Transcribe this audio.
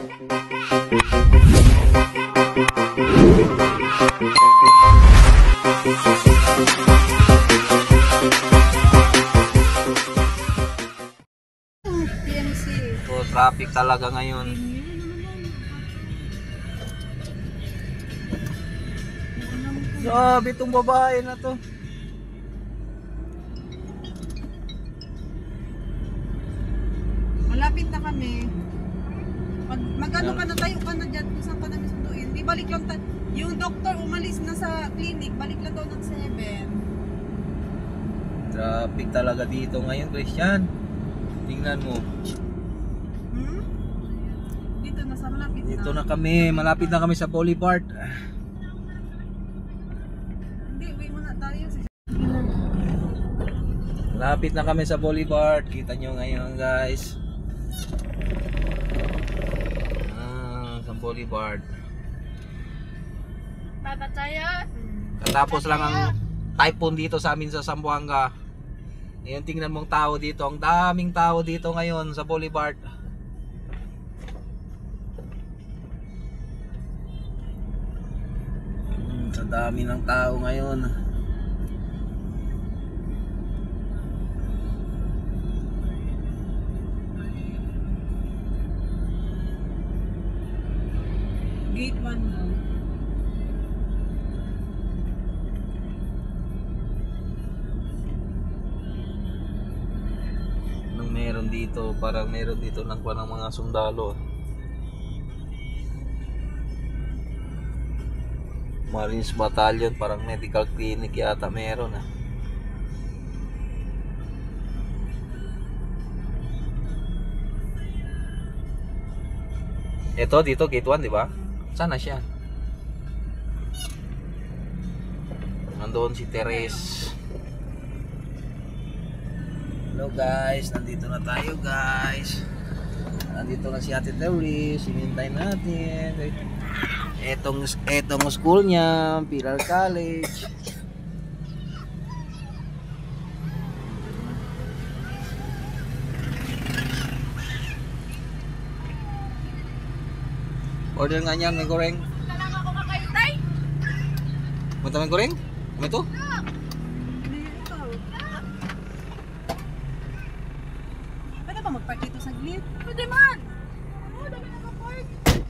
So, traffic talaga ngayon. Grabe itong babae na to. Malapit na kami. Mag-ano ka na tayo ka na dyan kung saan ka namin sunduin. Di balik lang tayo. Yung doktor umalis na sa clinic, balik lang daw ng 7. Traffic talaga dito ngayon, Christian. Tingnan mo. Dito na sa malapit na. Dito na kami, malapit na kami sa Boulevard. Hindi, uwi muna tayo. Malapit na kami sa Boulevard. Kita nyo ngayon, guys. Sa Boulevard. Baba tayo. Katapos lang ang typhoon dito sa amin sa Zamboanga. Ngayon tingnan mong tao dito. Ang daming tao dito ngayon sa Boulevard. Sa dami ng tao ngayon. Gate 1 na. Meron dito, parang meron dito ng mga sundalo. Marines Battalion, parang medical clinic yata meron ah. Ito dito gate 1, di ba? Sana siya. Nandoon si Teres. Hello guys, nandito na tayo guys. Nandito na si Ate Teres, hinintay natin. Etong school niya, Pilar College. Order nga niyan, may goreng. Kailangan ako makaitay. Punta may goreng? Ano ito? Pwede ba mag-park dito saglit? Pwede man. Oo, dami na mag-park.